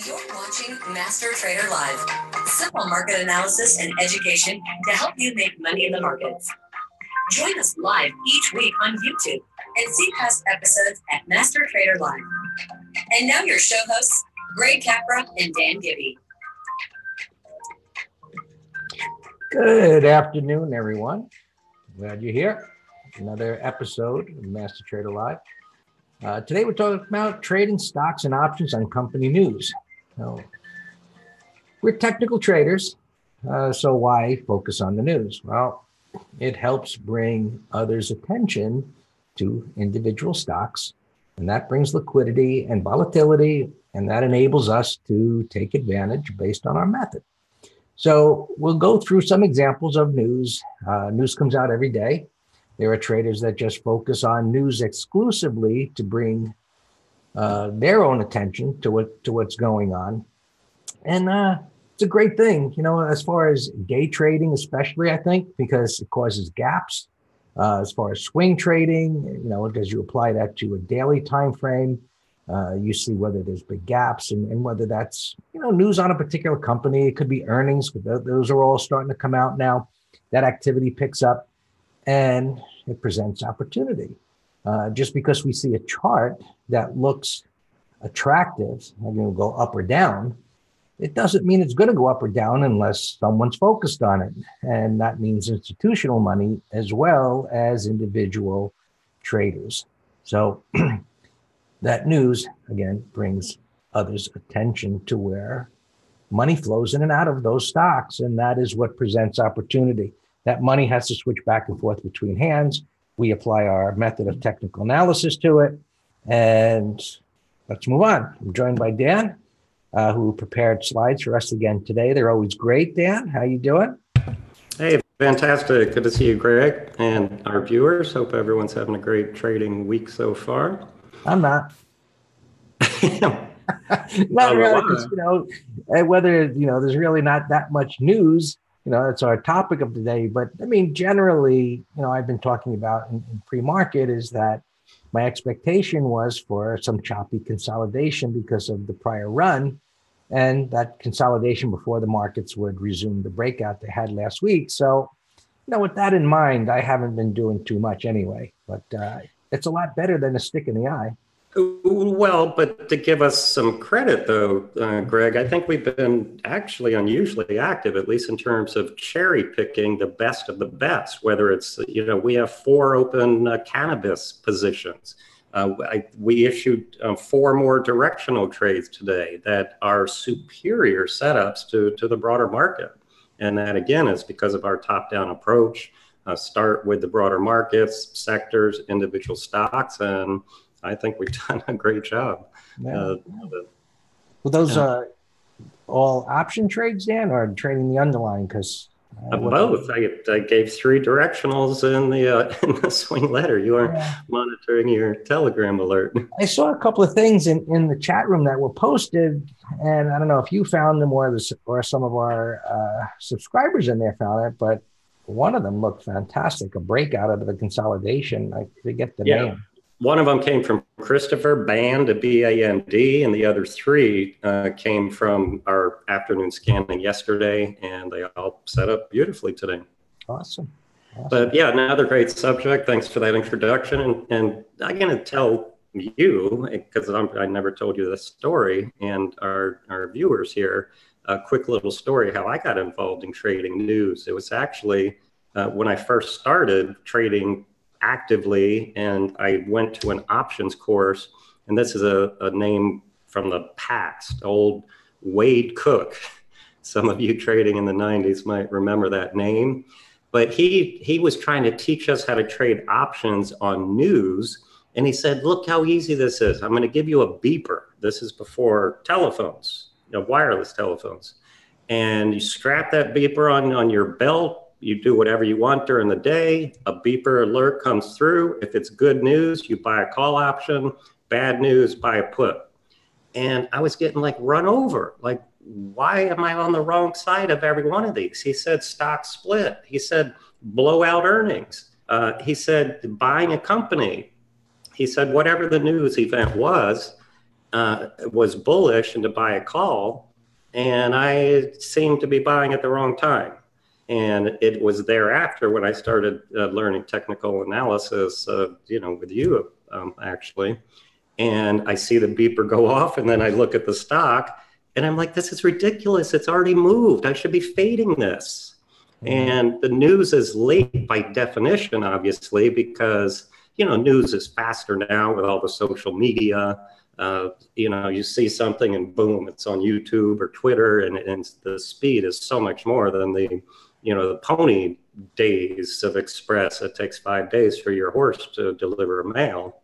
You're watching Master Trader Live. Simple market analysis and education to help you make money in the markets. Join us live each week on YouTube and see past episodes at Master Trader Live. And now your show hosts, Greg Capra and Dan Gibby. Good afternoon, everyone. Glad you're here. Another episode of Master Trader Live. Today we're talking about trading stocks and options on company news. So, we're technical traders, so why focus on the news? Well, it helps bring others' attention to individual stocks, and that brings liquidity and volatility, and that enables us to take advantage based on our method. So we'll go through some examples of news. News comes out every day. There are traders that just focus on news exclusively to bring their own attention to what's going on. And it's a great thing, as far as day trading, especially, I think, because it causes gaps. As far as swing trading, as you apply that to a daily time frame, you see whether there's big gaps and whether that's, news on a particular company. It could be earnings, but those are all starting to come out now. That activity picks up and it presents opportunity. Just because we see a chart that looks attractive, go up or down, it doesn't mean it's going to go up or down unless someone's focused on it. And that means institutional money as well as individual traders. So that news, again, brings others' attention to where money flows in and out of those stocks. And that is what presents opportunity. That money has to switch back and forth between hands. We apply our method of technical analysis to it. And let's move on. I'm joined by Dan, who prepared slides for us again today. They're always great. Dan, how you doing? Hey, fantastic. Good to see you, Greg, and our viewers. Hope everyone's having a great trading week so far. I'm not. Not really, because, whether, there's really not that much news. That's our topic of today. But I mean, generally, I've been talking about in pre-market is that my expectation was for some choppy consolidation because of the prior run, and that consolidation before the markets would resume the breakout they had last week. So, with that in mind, I haven't been doing too much anyway, but it's a lot better than a stick in the eye. Well, but to give us some credit, though, Greg, I think we've been actually unusually active, at least in terms of cherry picking the best of the best, whether it's, we have 4 open cannabis positions. We issued 4 more directional trades today that are superior setups to the broader market. And that, again, is because of our top-down approach. Start with the broader markets, sectors, individual stocks, and I think we've done a great job. Yeah. Well, those are all option trades, Dan, or trading the underlying? Because both. I gave 3 directionals in the swing letter. You are monitoring your Telegram alert. I saw a couple of things in the chat room that were posted, and I don't know if you found them or some of our subscribers in there found it, but one of them looked fantastic. A breakout out of the consolidation. I forget the name. One of them came from Christopher Band, B-A-N-D, and the other 3 came from our afternoon scanning yesterday, and they all set up beautifully today. Awesome. But yeah, another great subject. Thanks for that introduction. And I'm going to tell you, because I never told you this story, and our viewers here, a quick little story how I got involved in trading news. It was actually when I first started trading actively, and I went to an options course, and this is a name from the past, old Wade Cook. Some of you trading in the 90s might remember that name, but he was trying to teach us how to trade options on news, and he said, look how easy this is. I'm going to give you a beeper. This is before telephones, wireless telephones, and you strap that beeper on your belt. You do whatever you want during the day. A beeper alert comes through. If it's good news, you buy a call option. Bad news, buy a put. And I was getting run over. Why am I on the wrong side of every one of these? He said stock split. He said blowout earnings. He said buying a company. He said whatever the news event was. was bullish and to buy a call, and I seemed to be buying at the wrong time. And it was thereafter when I started learning technical analysis, with you actually. And I see the beeper go off, and then I look at the stock, and I'm like, this is ridiculous. It's already moved. I should be fading this. And the news is late by definition, obviously, because, news is faster now with all the social media. You see something and boom, it's on YouTube or Twitter, and the speed is so much more than the pony days of express. It takes 5 days for your horse to deliver a mail.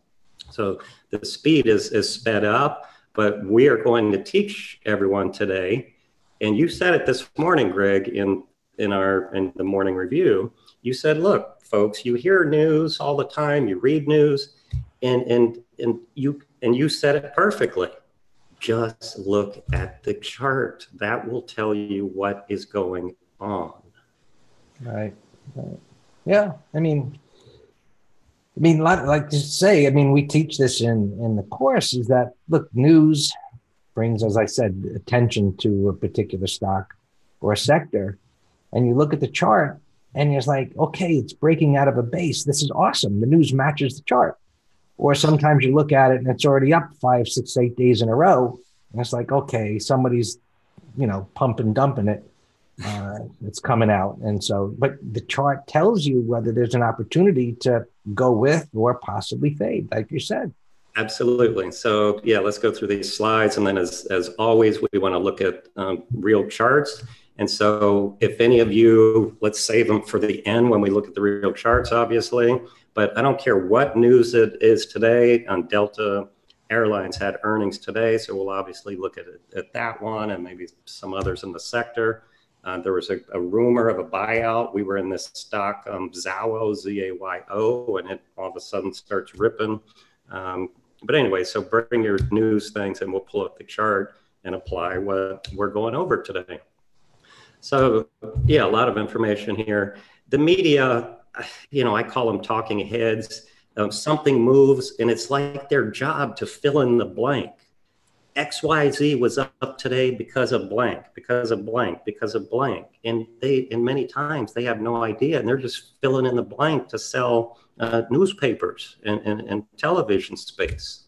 So the speed is sped up, but we are going to teach everyone today. And you said it this morning, Greg, in the morning review. You said, look, folks, you hear news all the time, you read news, and you said it perfectly. Just look at the chart. That will tell you what is going on. Right. Yeah. I mean, like to say, we teach this in the course, is that, look, news brings, as I said, attention to a particular stock or a sector. And you look at the chart and you're like, okay, it's breaking out of a base. This is awesome. The news matches the chart. Or sometimes you look at it and it's already up 5, 6, 8 days in a row. And it's like, okay, somebody's, pump and dumping it. It's coming out. And so, but the chart tells you whether there's an opportunity to go with or possibly fade, like you said. Absolutely. So yeah, let's go through these slides. And then as always, we want to look at real charts. And so if any of you, let's save them for the end when we look at the real charts, obviously, but I don't care what news it is today. Delta Airlines had earnings today. So we'll obviously look at that one and maybe some others in the sector. There was a rumor of a buyout. We were in this stock, Zayo, Z-A-Y-O, and it all of a sudden starts ripping. But anyway, so bring your news things and we'll pull up the chart and apply what we're going over today. So yeah, a lot of information here. The media, I call them talking heads. Something moves and it's like their job to fill in the blank. XYZ was up today because of blank, because of blank, because of blank. And many times they have no idea and they're just filling in the blank to sell newspapers and television space.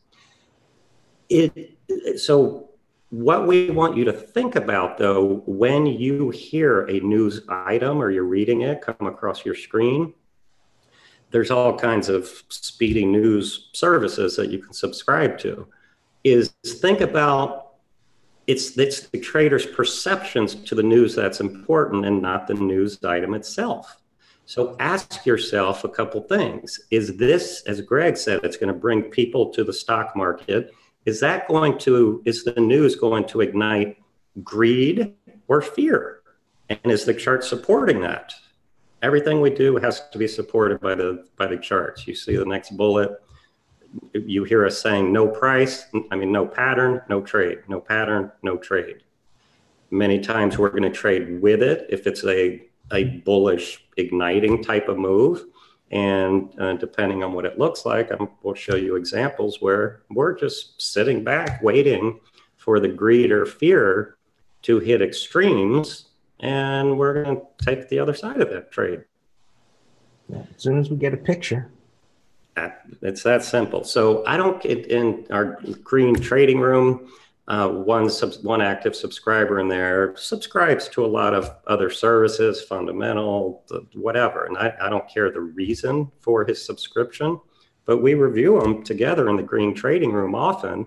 So what we want you to think about, though, when you hear a news item or you're reading it come across your screen, there's all kinds of speedy news services that you can subscribe to, is think about it's the trader's perceptions to the news that's important and not the news item itself. So ask yourself a couple things. Is this, as Greg said, it's going to bring people to the stock market? Is the news going to ignite greed or fear? And is the chart supporting that? Everything we do has to be supported by the charts. You see the next bullet. You hear us saying no price, no pattern, no trade, no pattern, no trade. Many times we're going to trade with it if it's a bullish igniting type of move. And depending on what it looks like, we'll show you examples where we're just sitting back waiting for the greed or fear to hit extremes, and we're going to take the other side of that trade. As soon as we get a picture. It's that simple. So I don't get in our green trading room. One active subscriber in there subscribes to a lot of other services, fundamental, whatever. And I don't care the reason for his subscription, but we review them together in the green trading room often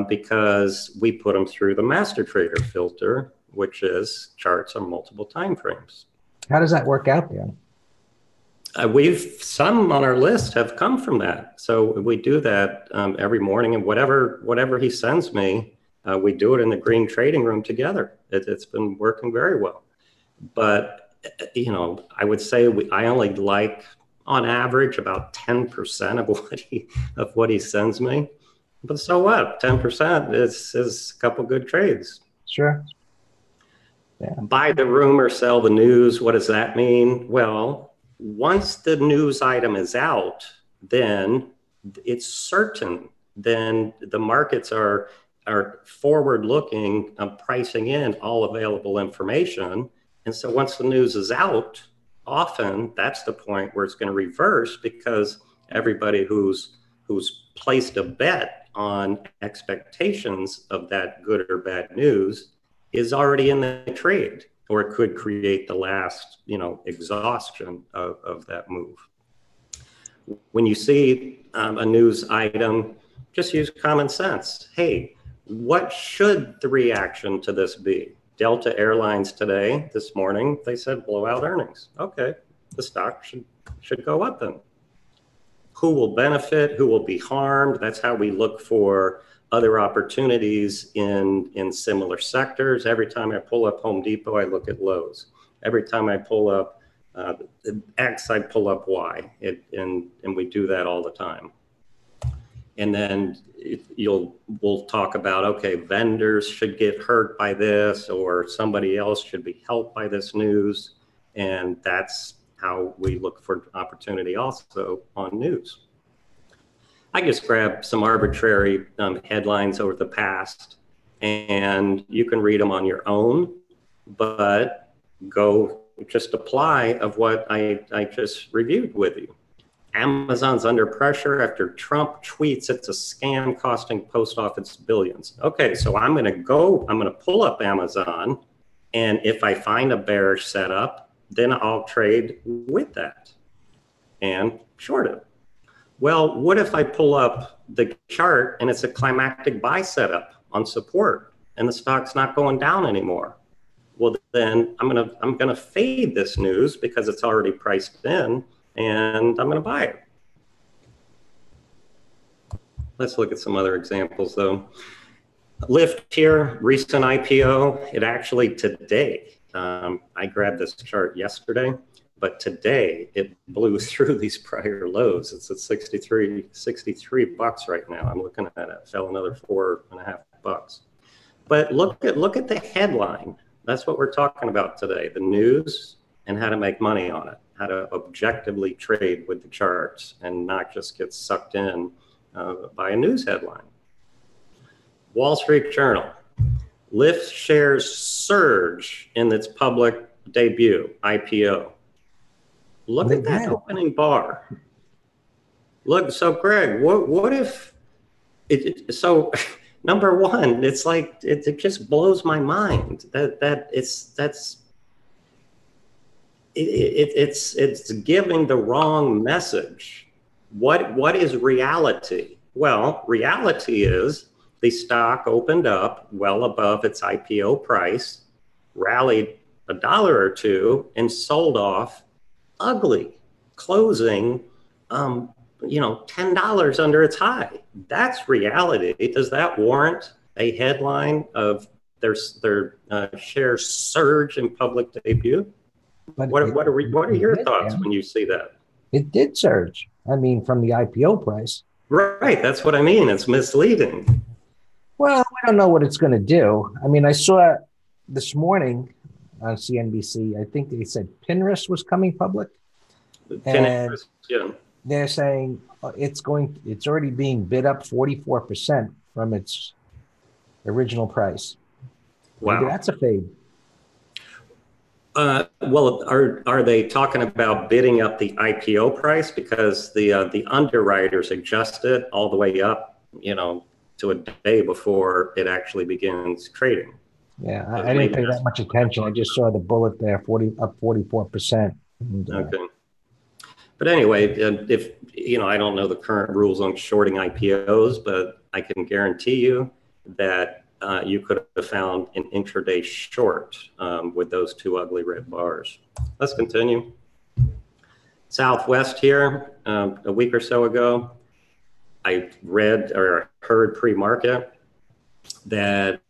because we put them through the master trader filter, which is charts on multiple time frames. How does that work out then? Some on our list have come from that. So we do that every morning, and whatever he sends me, we do it in the green trading room together. It's been working very well. But, I would say I only like, on average, about 10% of what he sends me. But so what? 10% is a couple good trades. Sure. Yeah. Buy the rumor, sell the news. What does that mean? Well, once the news item is out, then it's certain. Then the markets are are forward looking, pricing in all available information. And so once the news is out, often that's the point where it's going to reverse, because everybody who's placed a bet on expectations of that good or bad news is already in the trade, or it could create the last, exhaustion of that move. When you see a news item, just use common sense. Hey, what should the reaction to this be? Delta Airlines today, this morning, they said blowout earnings. Okay, the stock should go up then. Who will benefit? Who will be harmed? That's how we look for other opportunities in similar sectors. Every time I pull up Home Depot, I look at Lowe's. Every time I pull up X, I pull up Y, and we do that all the time. And then we'll talk about, okay, vendors should get hurt by this, or somebody else should be helped by this news. And that's how we look for opportunity also on news. I just grabbed some arbitrary headlines over the past, and you can read them on your own, but go just apply of what I just reviewed with you. Amazon's under pressure after Trump tweets it's a scam costing post office billions. Okay, so I'm gonna pull up Amazon, and if I find a bearish setup, then I'll trade with that and short it. Well, what if I pull up the chart and it's a climactic buy setup on support and the stock's not going down anymore? Well, then I'm gonna fade this news because it's already priced in, and I'm gonna buy it. Let's look at some other examples though. Lyft here, recent IPO. It actually today, I grabbed this chart yesterday, but today it blew through these prior lows. It's at 63 bucks right now. I'm looking at it, fell another $4.50. But look at the headline. That's what we're talking about today, the news and how to make money on it, how to objectively trade with the charts and not just get sucked in by a news headline. Wall Street Journal, Lyft shares surge in its public debut, IPO. Look at that opening bar. Look, so Greg, what if, so number one, it's like, it just blows my mind it's giving the wrong message. What is reality? Well, reality is the stock opened up well above its IPO price, rallied $1 or $2, and sold off ugly, closing, $10 under its high. That's reality. Does that warrant a headline of their share surge in public debut? But what are your thoughts when you see that? It did surge. I mean, from the IPO price. Right. That's what I mean. It's misleading. Well, we don't know what it's going to do. I mean, I saw this morning on CNBC, I think they said Pinterest was coming public. And yeah. They're saying it's already being bid up 44% from its original price. Wow. Maybe that's a fade. Well, are they talking about bidding up the IPO price because the underwriters adjusted all the way up, to a day before it actually begins trading? Yeah, I didn't pay that much attention. I just saw the bullet there, up 44%. Okay. But anyway, if I don't know the current rules on shorting IPOs, but I can guarantee you that you could have found an intraday short with those two ugly red bars. Let's continue. Southwest here, a week or so ago, I read or heard pre-market that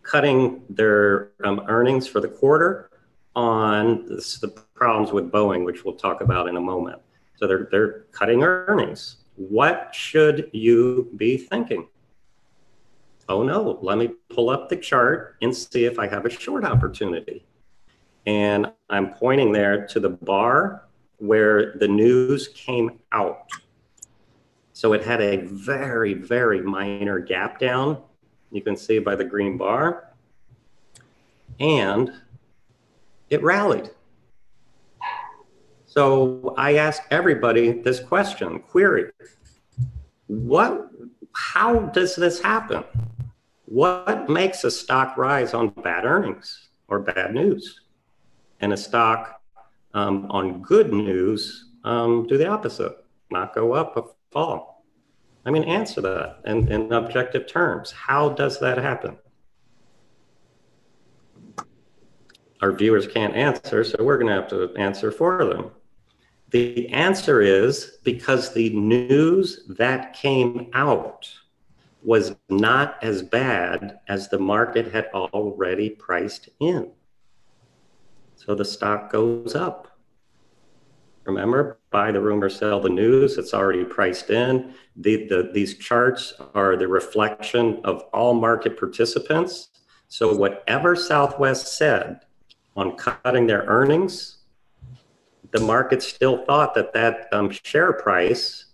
cutting their earnings for the quarter on the problems with Boeing, which we'll talk about in a moment. So they're cutting earnings. What should you be thinking? Oh no, let me pull up the chart and see if I have a short opportunity. And I'm pointing there to the bar where the news came out. So it had a very, very minor gap down. You can see by the green bar. And it rallied. So I asked everybody this question, query, how does this happen? What makes a stock rise on bad earnings or bad news? And a stock on good news do the opposite, not go up, but fall. I mean, answer that in objective terms. How does that happen? Our viewers can't answer, so we're going to have to answer for them. The answer is because the news that came out was not as bad as the market had already priced in. So the stock goes up. Remember, buy the rumor, sell the news. It's already priced in. These charts are the reflection of all market participants. So whatever Southwest said on cutting their earnings, the market still thought that share price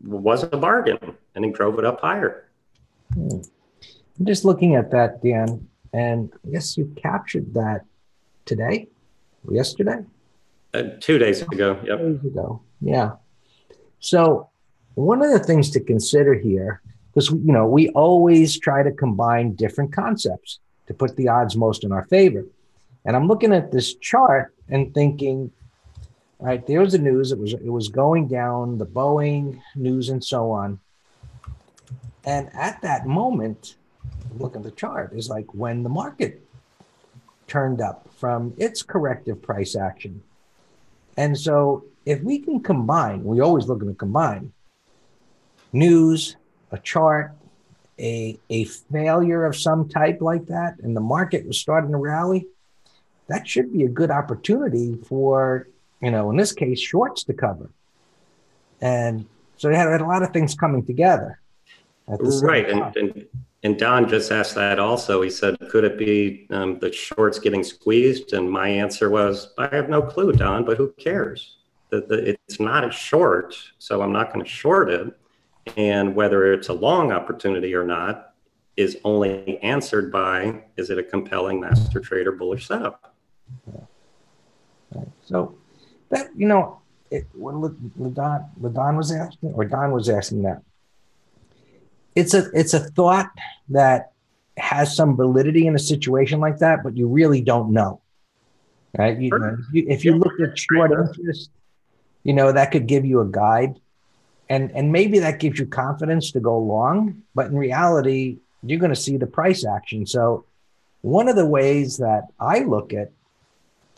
was a bargain, and it drove it up higher. I'm just looking at that, Dan, and I guess you captured that today, or yesterday? 2 days ago, yep. 2 days ago, yeah. So one of the things to consider here, because we always try to combine different concepts to put the odds most in our favor. And I'm looking at this chart and thinking, all right, there was the news. It was going down, the Boeing news and so on. And at that moment, look at the chart, is like when the market turned up from its corrective price action. And so if we can combine, we always looking to combine news, a chart, a failure of some type like that, and the market was starting to rally, that should be a good opportunity for, in this case, shorts to cover. And so they had a lot of things coming together. Right. And Don just asked that also. He said, could it be the shorts getting squeezed? And my answer was, I have no clue, Don, but who cares? It's not a short, so I'm not going to short it. And whether it's a long opportunity or not is only answered by, is it a compelling master trader bullish setup? Yeah. Right. So that, when LaDon was asking, or Don was asking that, it's a thought that has some validity in a situation like that, but you really don't know, right? If you look at short interest, that could give you a guide, and maybe that gives you confidence to go long, but in reality, you're going to see the price action. So one of the ways that I look at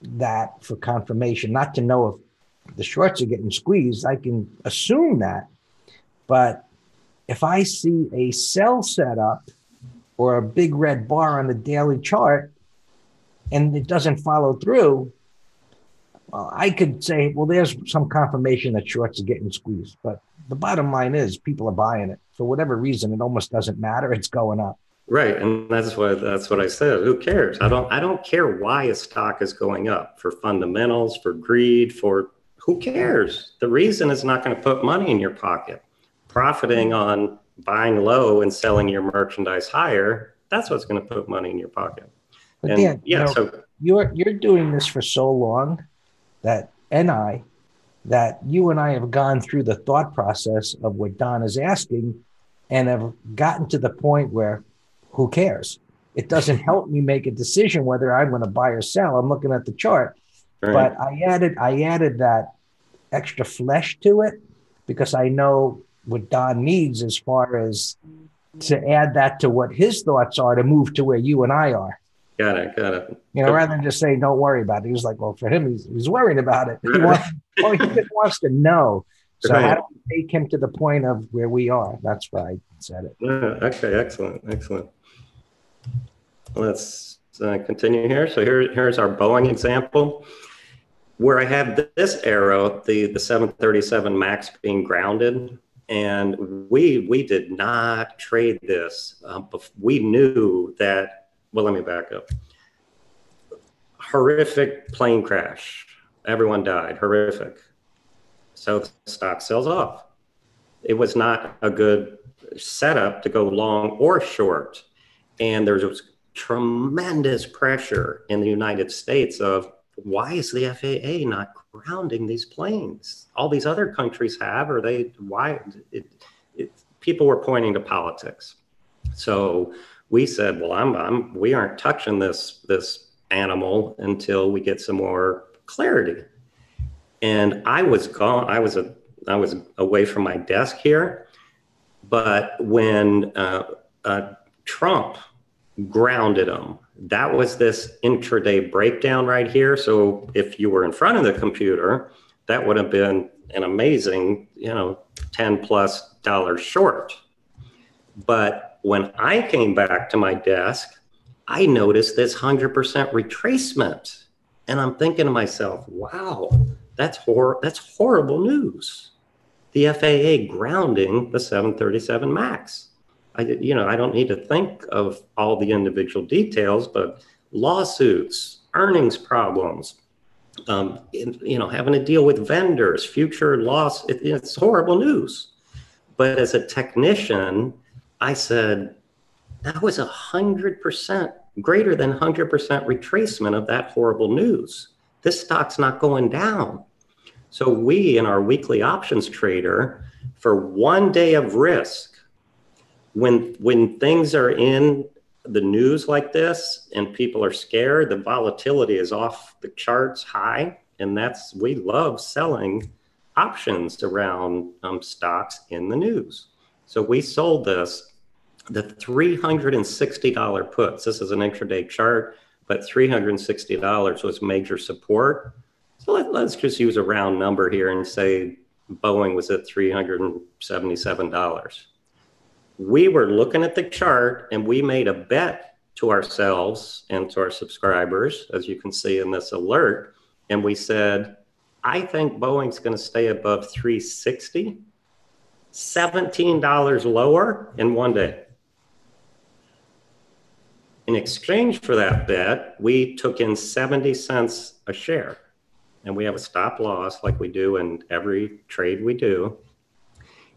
that for confirmation, not to know if the shorts are getting squeezed, I can assume that, but if I see a sell setup or a big red bar on the daily chart and it doesn't follow through, well, I could say, well, there's some confirmation that shorts are getting squeezed. But the bottom line is people are buying it. For whatever reason, it almost doesn't matter. It's going up. Right. And that's what I said. Who cares? I don't care why a stock is going up, for fundamentals, for greed, for who cares? The reason is not going to put money in your pocket. Profiting on buying low and selling your merchandise higher, that's what's going to put money in your pocket. But and Dan, yeah, so you're doing this for so long that you and I have gone through the thought process of what Don is asking and have gotten to the point where who cares? It doesn't help me make a decision whether I'm going to buy or sell. I'm looking at the chart. Right. But I added that extra flesh to it because I know what Don needs as far as to add that to what his thoughts are to move to where you and I are. Got it. Rather than just saying, don't worry about it. He was like, well, for him, he's worried about it. He just wants to know. So how do we take him to the point of where we are? That's why I said it. Okay, excellent. Let's continue here. So here's our Boeing example, where I have this arrow, the 737 MAX being grounded. And we did not trade this. We knew that, well, let me back up. Horrific plane crash. Everyone died, horrific. So the stock sells off. it was not a good setup to go long or short. And there was tremendous pressure in the United States of, why is the FAA not grounding these planes? All these other countries have, or people were pointing to politics. So we said, well, we aren't touching this animal until we get some more clarity. And I was gone. I was away from my desk here. But when Trump grounded them, that was this intraday breakdown right here. So if you were in front of the computer, that would have been an amazing, $10+ short. But when I came back to my desk, I noticed this 100% retracement. And I'm thinking to myself, wow, that's horrible news. The FAA grounding the 737 MAX. I don't need to think of all the individual details, but lawsuits, earnings problems, having to deal with vendors, future loss, it's horrible news. But as a technician, I said, that was 100%, greater than 100% retracement of that horrible news. This stock's not going down. So we, in our weekly options trader, for 1 day of risk, when things are in the news like this and people are scared, the volatility is off the charts high. And we love selling options around stocks in the news. So we sold the $360 puts. This is an intraday chart, but $360 was major support. So let's just use a round number here and say Boeing was at $377. We were looking at the chart and we made a bet to ourselves and to our subscribers, as you can see in this alert. And we said, I think Boeing's going to stay above 360, $17 lower in 1 day. In exchange for that bet, we took in 70 cents a share. And we have a stop loss like we do in every trade we do.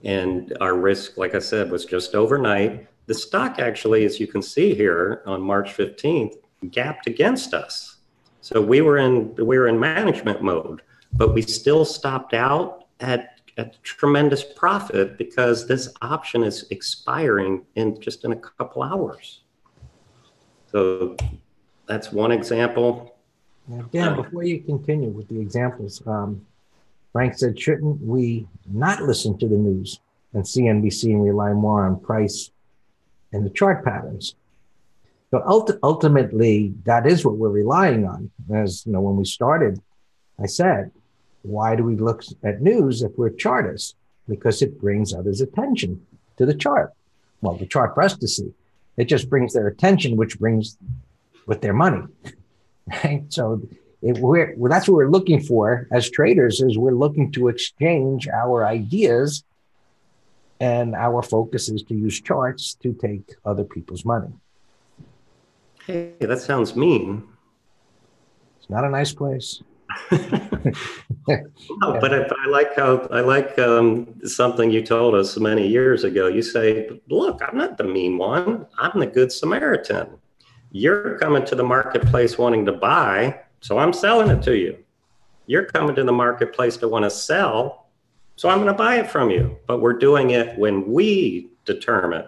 And our risk, like I said, was just overnight. The stock actually, as you can see here on March 15th, gapped against us. So we were in management mode, but we still stopped out at tremendous profit because this option is expiring in a couple hours. So that's one example. Now, Dan, before you continue with the examples, Frank said, shouldn't we not listen to the news and CNBC and rely more on price and the chart patterns? So ultimately, that is what we're relying on. As when we started, I said, why do we look at news if we're chartists? Because it brings others' attention to the chart. Well, the chart for us to see. It just brings their attention, which brings with their money. Right. So that's what we're looking for as traders, is we're looking to exchange our ideas, and our focus is to use charts to take other people's money. Hey, that sounds mean. It's not a nice place. No, but I like something you told us many years ago. You say, look, I'm not the mean one. I'm the good Samaritan. You're coming to the marketplace wanting to buy, so I'm selling it to you. You're coming to the marketplace to want to sell, so I'm going to buy it from you. But we're doing it when we determine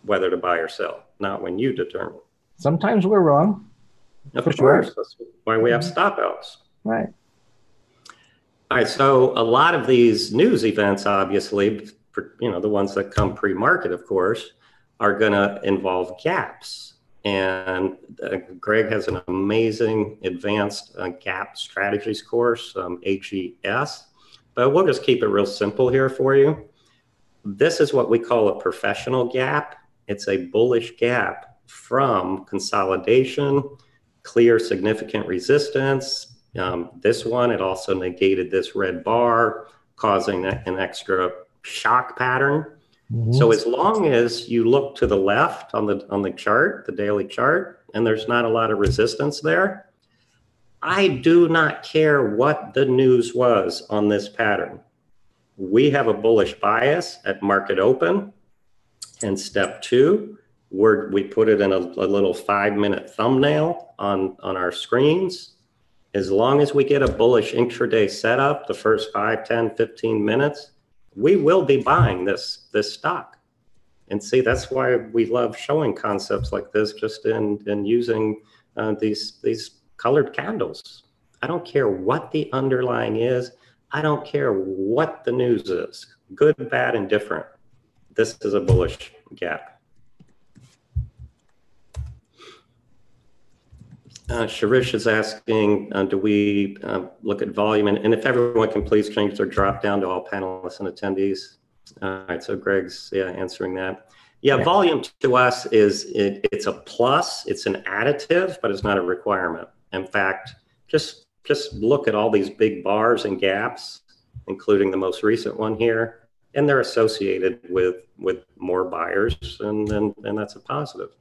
whether to buy or sell, not when you determine. Sometimes we're wrong. Of course. That's why we have stop outs. Right. All right. So a lot of these news events, obviously, the ones that come pre-market, of course, are going to involve gaps. And Greg has an amazing advanced gap strategies course, HES. But we'll just keep it real simple here for you. This is what we call a professional gap. It's a bullish gap from consolidation, clear significant resistance. This one, it also negated this red bar, causing an extra shock pattern. Mm-hmm. So as long as you look to the left on the chart, the daily chart, and there's not a lot of resistance there, I do not care what the news was on this pattern. we have a bullish bias at market open. And step 2, we put it in a little 5-minute thumbnail on our screens. As long as we get a bullish intraday setup, the first 5, 10, 15 minutes, we will be buying this stock. And see, that's why we love showing concepts like this, just in using these colored candles. I don't care what the underlying is. I don't care what the news is, good, bad, and different. This is a bullish gap. Sharish is asking, do we look at volume? And if everyone can please change their drop down to all panelists and attendees. All right, so Greg's answering that. Yeah, volume to us it's a plus, it's an additive, but it's not a requirement. In fact, just look at all these big bars and gaps, including the most recent one here, and they're associated with more buyers, and that's a positive.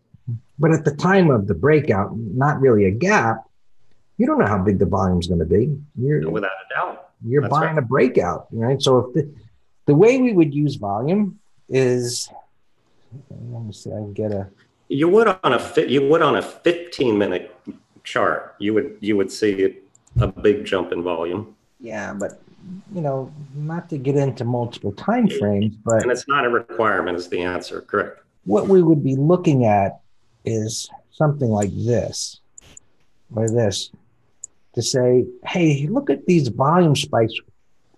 But at the time of the breakout, not really a gap, you don't know how big the volume's going to be. Without a doubt. You're buying a breakout, right? So if the way we would use volume is, let me see, I can get a. You would on a 15-minute chart. You would see a big jump in volume. Yeah, but not to get into multiple time frames, but and it's not a requirement is the answer. Correct. What we would be looking at is something like this, or this, to say, hey, look at these volume spikes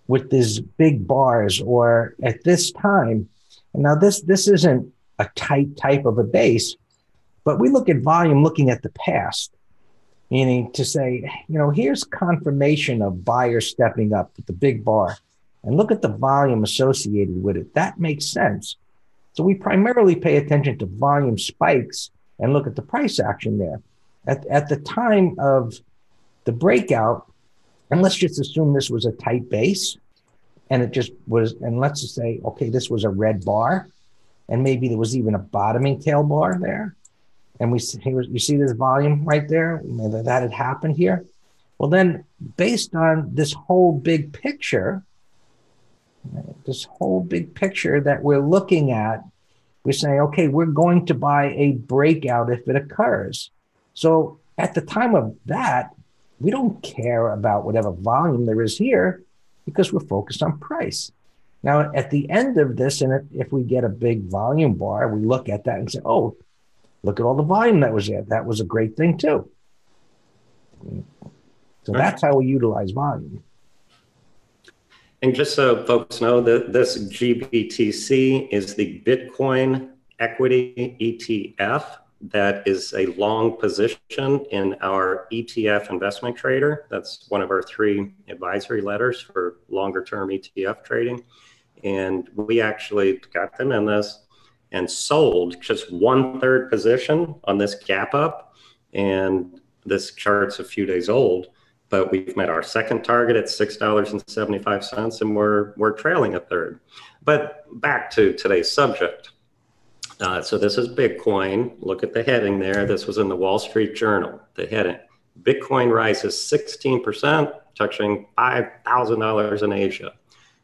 with these big bars, or at this time. And now this isn't a tight type of a base, but we look at volume looking at the past, meaning to say, here's confirmation of buyers stepping up with the big bar, and look at the volume associated with it. That makes sense. So we primarily pay attention to volume spikes and look at the price action there. At the time of the breakout, and let's just assume this was a tight base, and it just was, and let's just say, okay, this was a red bar, and maybe there was even a bottoming tail bar there. And you see this volume right there, that had happened here. Well, then based on this whole big picture that we're looking at, we're saying, okay, we're going to buy a breakout if it occurs. So at the time of that, we don't care about whatever volume there is here because we're focused on price. Now, at the end of this, and if we get a big volume bar, we look at that and say, oh, look at all the volume that was there. That was a great thing too. So that's how we utilize volume. And just so folks know, that this GBTC is the Bitcoin equity ETF that is a long position in our ETF investment trader. That's one of our 3 advisory letters for longer term ETF trading. And we actually got them in this and sold just 1/3 position on this gap up. And this chart's a few days old, but we've met our second target at $6.75, and we're trailing 1/3. But back to today's subject. So this is Bitcoin. Look at the heading there. This was in the Wall Street Journal, the heading. Bitcoin rises 16%, touching $5,000 in Asia.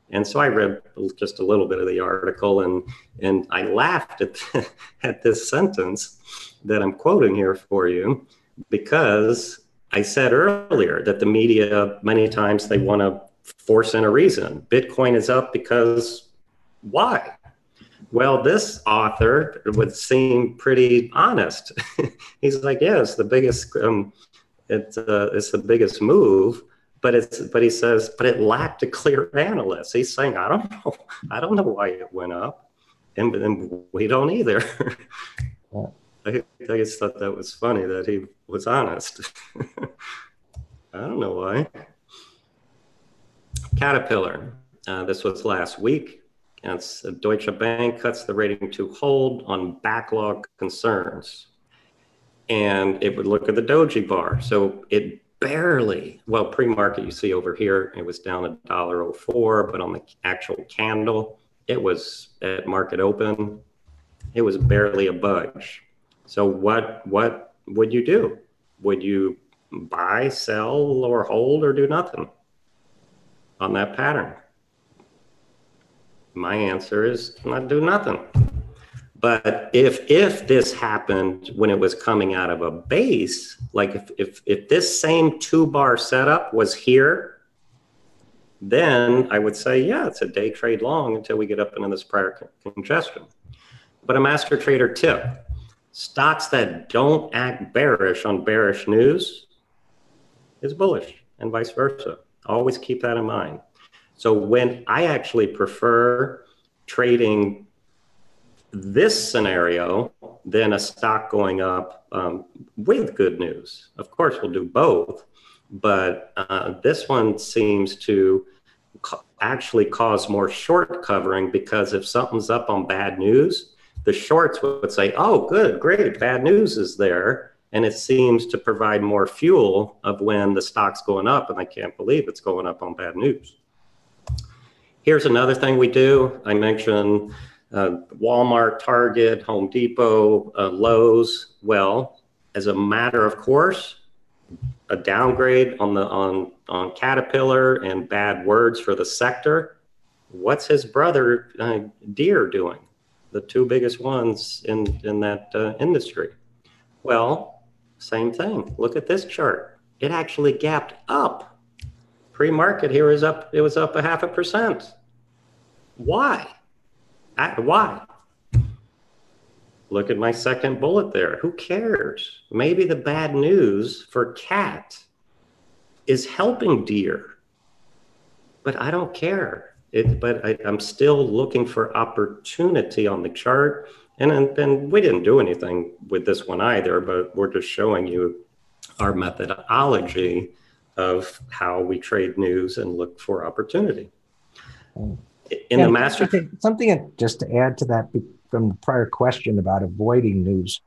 And so I read just a little bit of the article, and I laughed at this sentence that I'm quoting here for you, because I said earlier that the media, many times they want to force in a reason. Bitcoin is up because why? Well, this author would seem pretty honest. He's like, yeah, it's the biggest, it's the biggest move, but he says, but it lacked a clear analyst. He's saying, I don't know why it went up, and we don't either. I just thought that was funny that he was honest. I don't know why. Caterpillar, this was last week. Deutsche Bank cuts the rating to hold on backlog concerns. And it would look at the doji bar. So it barely, well, pre-market, you see over here, it was down $1.04, but on the actual candle, it was at market open, it was barely a budge. So what would you do? Would you buy, sell, or hold, or do nothing on that pattern? My answer is not do nothing. But if this happened when it was coming out of a base, like if this same 2-bar setup was here, then I would say, yeah, it's a day trade long until we get up into this prior congestion. But a master trader tip, stocks that don't act bearish on bearish news is bullish and vice versa. Always keep that in mind. So when I actually prefer trading this scenario than a stock going up with good news. Of course, we'll do both, but this one seems to actually cause more short covering, because if something's up on bad news, the shorts would say, oh, good, great, bad news is there. And it seems to provide more fuel of when the stock's going up, and I can't believe it's going up on bad news. Here's another thing we do. I mentioned Walmart, Target, Home Depot, Lowe's. Well, as a matter of course, a downgrade on Caterpillar and bad words for the sector. What's his brother Deere doing? The two biggest ones in that industry. Well, same thing. Look at this chart. It actually gapped up. Pre-market here is up. It was up 0.5%. Why? Why? Look at my second bullet there. Who cares? Maybe the bad news for cat is helping Deere, but I don't care. I'm still looking for opportunity on the chart. And we didn't do anything with this one either, but we're just showing you our methodology of how we trade news and look for opportunity. In the master, something just to add to that from the prior question about avoiding news.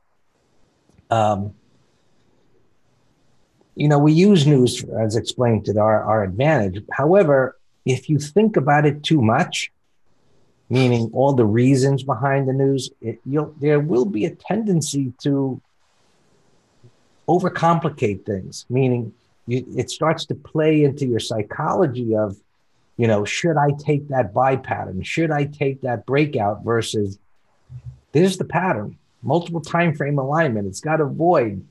We use news as explained to our advantage. However, if you think about it too much, meaning all the reasons behind the news, there will be a tendency to overcomplicate things, meaning it starts to play into your psychology of, should I take that buy pattern? Should I take that breakout versus this is the pattern, multiple time frame alignment. It's got to avoid,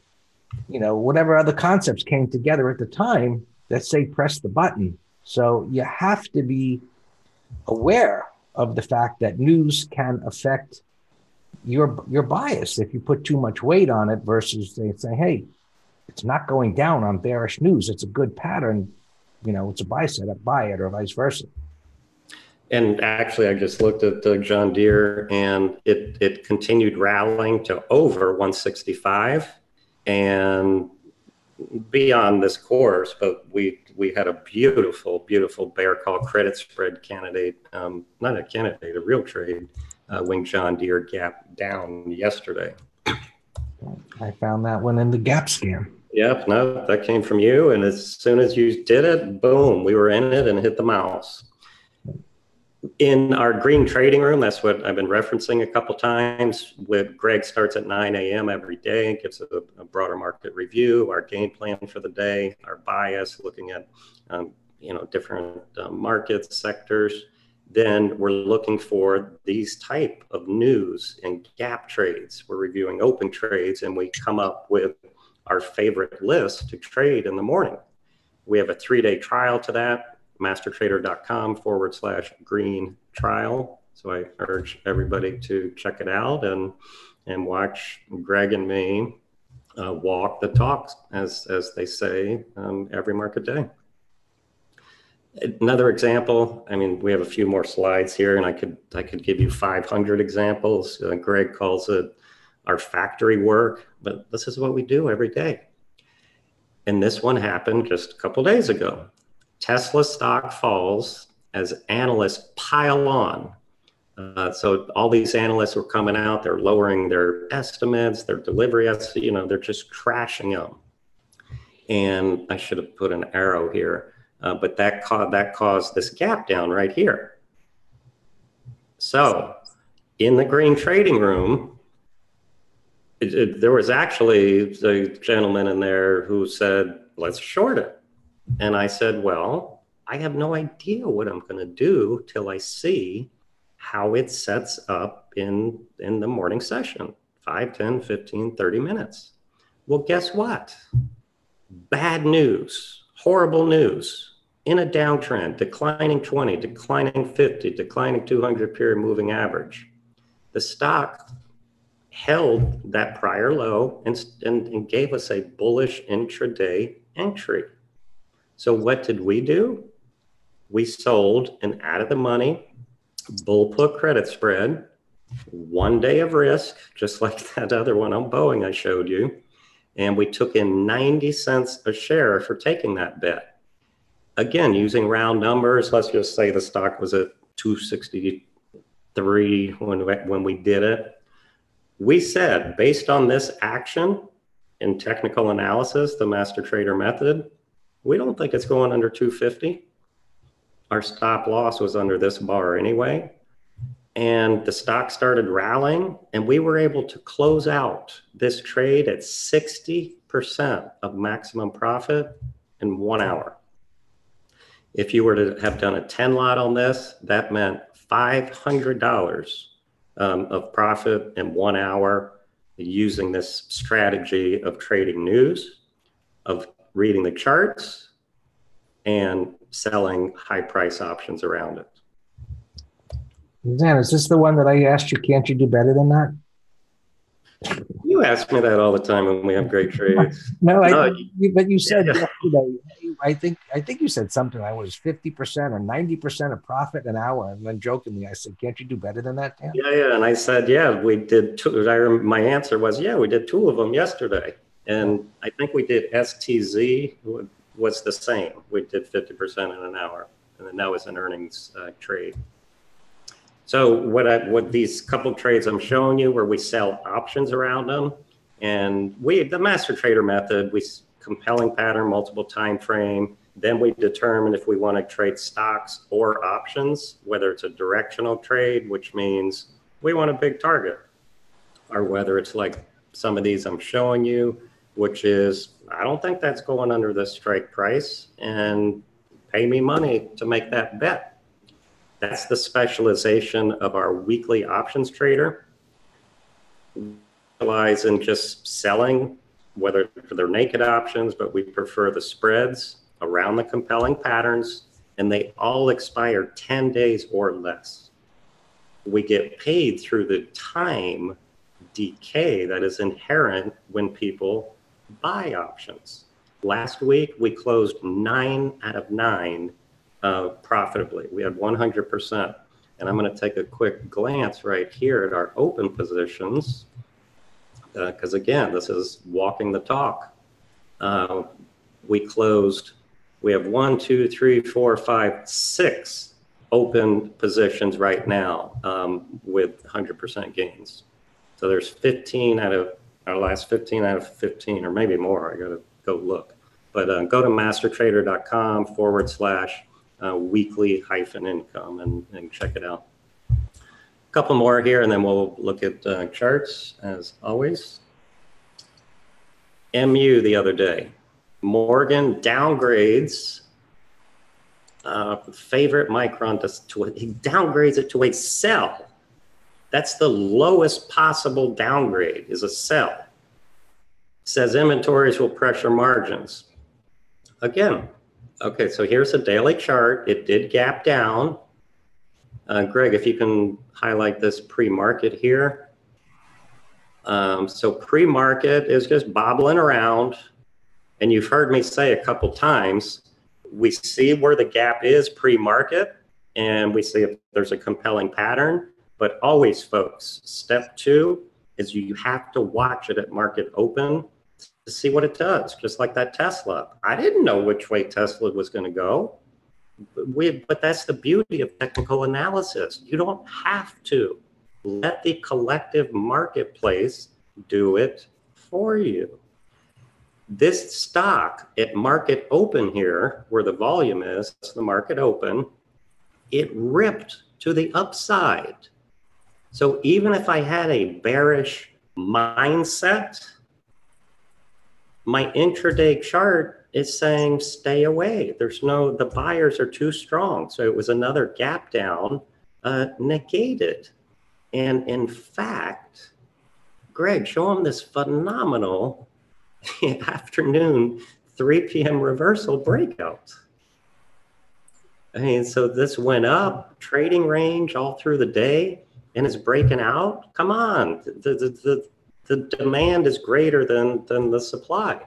whatever other concepts came together at the time that say press the button. So you have to be aware of the fact that news can affect your bias if you put too much weight on it versus they say, hey, it's not going down on bearish news. It's a good pattern. It's a buy setup, buy it, or vice versa. And actually, I just looked at the John Deere, and it continued rallying to over 165 and beyond this course. But we had a beautiful bear call credit spread candidate, not a candidate, a real trade, when John Deere gapped down yesterday. I found that one in the gap scan. Yep, no, that came from you. And as soon as you did it, boom, we were in it and hit the mouse. In our green trading room, that's what I've been referencing a couple times. With Greg starts at 9 a.m. every day, gives a broader market review, our game plan for the day, our bias, looking at different markets, sectors. Then we're looking for these type of news and gap trades. We're reviewing open trades, and we come up with our favorite list to trade in the morning. We have a 3-day trial to that, mastertrader.com/green trial. So I urge everybody to check it out and watch Greg and me walk the talk, as they say, every market day. Another example, we have a few more slides here, and I could give you 500 examples. Greg calls it our factory work, but this is what we do every day. And this one happened just a couple days ago. Tesla stock falls as analysts pile on. So all these analysts were coming out, they're lowering their estimates, their delivery estimates, they're just trashing them. And I should have put an arrow here, but that caused this gap down right here. So in the green trading room, there was actually a gentleman in there who said, let's short it. And I said, well, I have no idea what I'm going to do till I see how it sets up in the morning session, 5, 10, 15, 30 minutes. Well, guess what? Bad news, horrible news. In a downtrend, declining 20, declining 50, declining 200 period moving average. The stock held that prior low and gave us a bullish intraday entry. So what did we do? We sold an out of the money bull put credit spread, 1 day of risk, just like that other one on Boeing I showed you. And we took in 90 cents a share for taking that bet. Again, using round numbers, let's just say the stock was at 263 when we did it. We said, based on this action in technical analysis, the master trader method, we don't think it's going under 250. Our stop loss was under this bar anyway. And the stock started rallying, and we were able to close out this trade at 60% of maximum profit in 1 hour. If you were to have done a 10 lot on this, that meant $500 of profit in 1 hour using this strategy of trading news, of reading the charts, and selling high price options around it. Dan, is this the one that I asked you, can't you do better than that? You ask me that all the time when we have great trades. No, but you said yesterday, I think you said something. I was 50% or 90% of profit an hour. And then jokingly, I said, can't you do better than that, Dan? Yeah. And I said, yeah, we did two. My answer was, yeah, we did 2 of them yesterday. And I think we did STZ was the same. We did 50% in an hour. And then that was an earnings trade. So what these couple trades I'm showing you where we sell options around them, and the master trader method, we compelling pattern, multiple time frame, then we determine if we want to trade stocks or options, whether it's a directional trade, which means we want a big target, or whether it's like some of these I'm showing you, which is, I don't think that's going under this strike price, and pay me money to make that bet. That's the specialization of our weekly options trader. We specialize in just selling, whether they're naked options, but we prefer the spreads around the compelling patterns, and they all expire 10 days or less. We get paid through the time decay that is inherent when people buy options. Last week, we closed 9 out of 9 profitably. We had 100%. And I'm going to take a quick glance right here at our open positions, because again, this is walking the talk. We have 1, 2, 3, 4, 5, 6 open positions right now with 100% gains. So there's 15 out of our last 15 out of 15, or maybe more. I got to go look. But go to mastertrader.com/weekly-income and check it out. A couple more here, and then we'll look at charts as always. MU the other day. Morgan downgrades favorite Micron he downgrades it to a sell. That's the lowest possible downgrade, is a sell. Says inventories will pressure margins. Again, okay, so here's a daily chart. It did gap down. Greg, if you can highlight this pre-market here. So pre-market is just bobbling around. And you've heard me say a couple times, we see where the gap is pre-market, and we see if there's a compelling pattern. But always, folks, step 2 is you have to watch it at market open to see what it does, just like that Tesla. I didn't know which way Tesla was going to go, but that's the beauty of technical analysis. You don't have to. Let the collective marketplace do it for you. This stock at market open here, where the volume is, the market open, it ripped to the upside. So even if I had a bearish mindset, my intraday chart is saying stay away. The buyers are too strong. So it was another gap down, negated. And in fact, Greg, show them this phenomenal afternoon 3 p.m. reversal breakout. I mean, so this went up, trading range all through the day, and is breaking out. Come on, the demand is greater than the supply.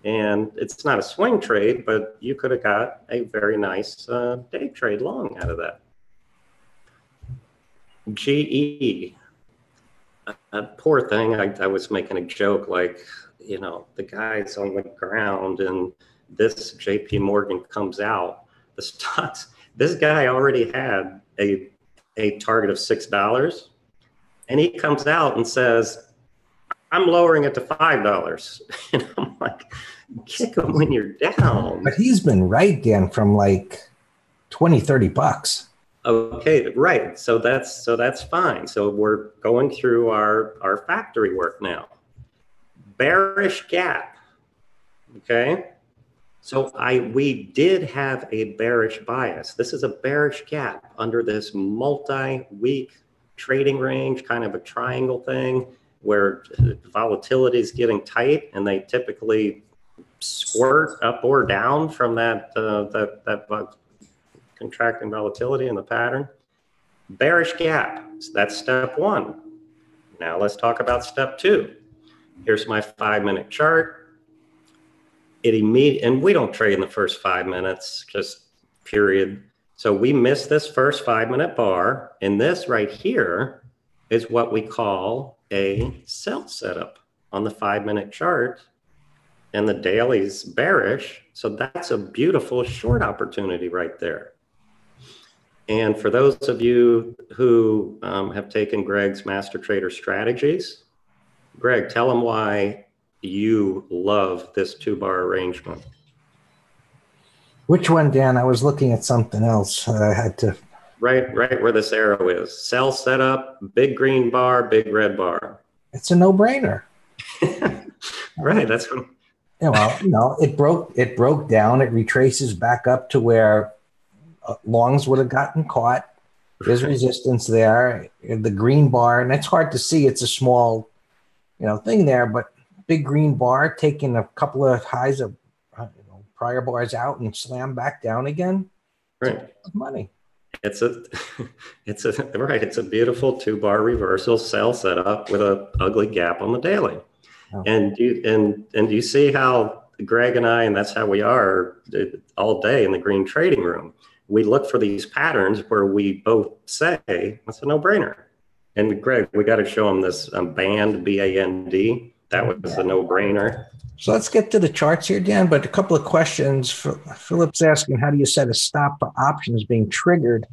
And it's not a swing trade, but you could have got a very nice day trade long out of that. GE, poor thing. I was making a joke like, you know, the guy's on the ground and this JP Morgan comes out. The stocks, this guy already had a target of $6, and he comes out and says, I'm lowering it to $5. And I'm like, kick him when you're down. But he's been right, Dan, from like 20, 30 bucks. Okay, right. So that's fine. So we're going through our factory work now. Bearish gap. Okay. So we did have a bearish bias. This is a bearish gap under this multi-week trading range, kind of a triangle thing where volatility is getting tight, and they typically squirt up or down from that contracting volatility in the pattern. Bearish gap. So that's step one. Now let's talk about step two. Here's my 5-minute chart. And we don't trade in the first 5 minutes, just period. So we missed this first 5-minute bar, and this right here is what we call a sell setup on the 5-minute chart, and the daily's bearish. So that's a beautiful short opportunity right there. And for those of you who have taken Greg's Master Trader strategies, Greg, tell them why you love this 2-bar arrangement. Which one, Dan? I was looking at something else. I had to. Right where this arrow is. Sell setup, big green bar, big red bar. It's a no-brainer. Right. That's what. Yeah, well, no, it broke down. It retraces back up to where longs would have gotten caught. There's resistance there. The green bar, and it's hard to see. It's a small, thing there, but big green bar taking a couple of highs of prior bars out and slam back down again. Right. It's money. It's a beautiful 2-bar reversal sell setup with an ugly gap on the daily. Oh. And you see how Greg and I, and that's how we are all day in the green trading room. We look for these patterns where we both say it's a no-brainer. And Greg, we got to show them this band, B-A-N-D. That was a no-brainer. So let's get to the charts here, Dan, but a couple of questions. Philip's asking, how do you set a stop for options being triggered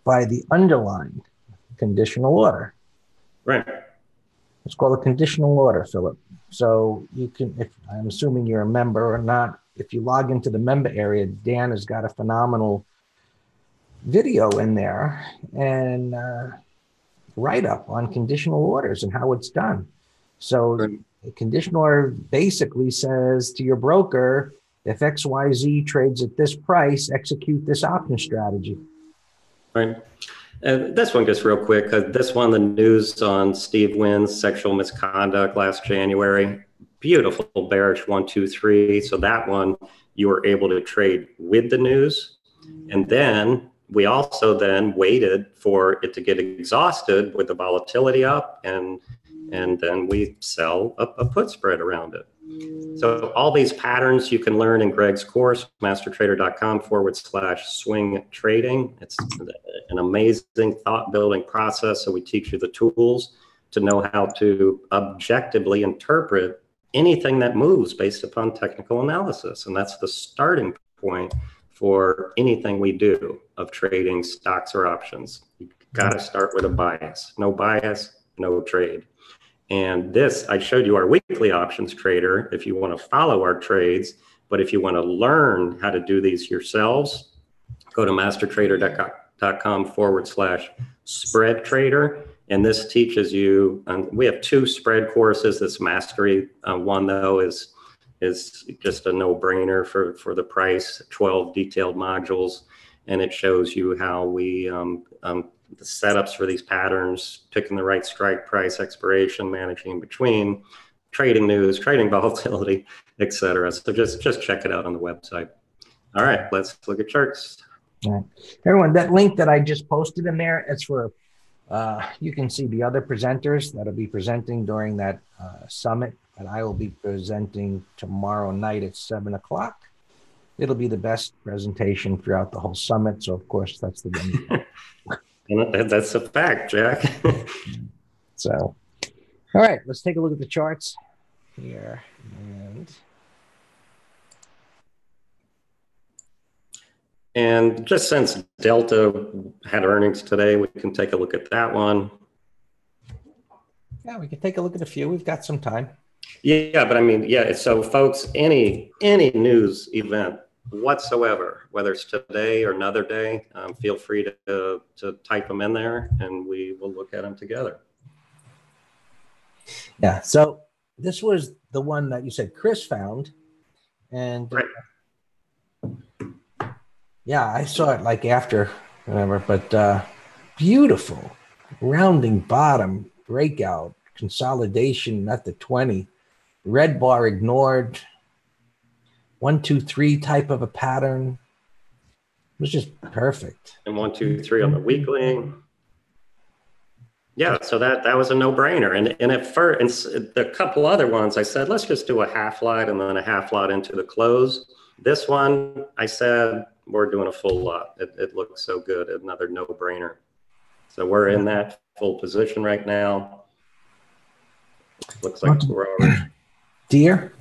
by the underlying conditional order? Right. It's called a conditional order, Philip. So you can, if I'm assuming you're a member or not, if you log into the member area, Dan has got a phenomenal video in there and write-up on conditional orders and how it's done. So right. The conditional order basically says to your broker, if XYZ trades at this price, execute this option strategy. Right. This one gets real quick. This one, the news on Steve Wynn's sexual misconduct last January. Beautiful bearish 1, 2, 3. So that one you were able to trade with the news. And then we also then waited for it to get exhausted with the volatility up, and then we sell a put spread around it. So all these patterns you can learn in Greg's course, mastertrader.com/swing trading. It's an amazing thought building process. So we teach you the tools to know how to objectively interpret anything that moves based upon technical analysis. And that's the starting point for anything we do of trading stocks or options. You got to start with a bias. No bias, no trade. And this, I showed you our weekly options trader if you want to follow our trades. But if you want to learn how to do these yourselves, go to mastertrader.com/spread trader. And this teaches you, we have 2 spread courses. This mastery one, though, is just a no-brainer for the price, 12 detailed modules. and it shows you how we the setups for these patterns, picking the right strike price, expiration, managing in between, trading news, trading volatility, etc. So just check it out on the website. All right, let's look at charts. All right. Everyone, that link that I just posted in there, it's for you can see the other presenters that'll be presenting during that summit, and I will be presenting tomorrow night at 7 o'clock. It'll be the best presentation throughout the whole summit. So, of course, that's the one. That's a fact, Jack. So, all right, let's take a look at the charts here. And just since Delta had earnings today, we can take a look at that one. Yeah, we can take a look at a few. We've got some time. Yeah, but I mean, yeah. So, folks, any news event whatsoever, whether it's today or another day, feel free to type them in there, and we will look at them together. Yeah. So this was the one that you said Chris found, and right. Yeah, I saw it like after whatever, but beautiful rounding bottom breakout consolidation at the 20, red bar ignored. 1, 2, 3 type of a pattern. It was just perfect. And 1, 2, 3 on the weekly. Yeah, so that was a no-brainer. And at first, and a couple other ones, I said, let's just do a half lot and then a half lot into the close. This one, I said, we're doing a full lot. It looks so good. Another no-brainer. So we're in that full position right now. Looks like we're already. Deer?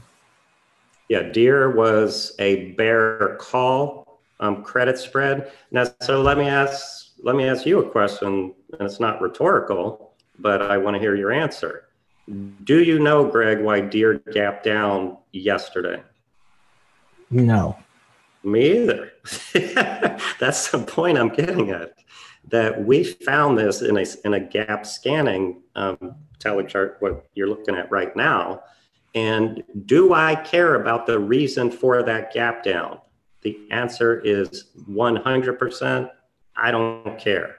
Yeah, Deer was a bear call credit spread. Now, so let me ask you a question, and it's not rhetorical, but I want to hear your answer. Do you know, Greg, why Deer gapped down yesterday? No. Me either. That's the point I'm getting at. That we found this in a gap scanning telechart, what you're looking at right now. And do I care about the reason for that gap down? The answer is 100%. I don't care.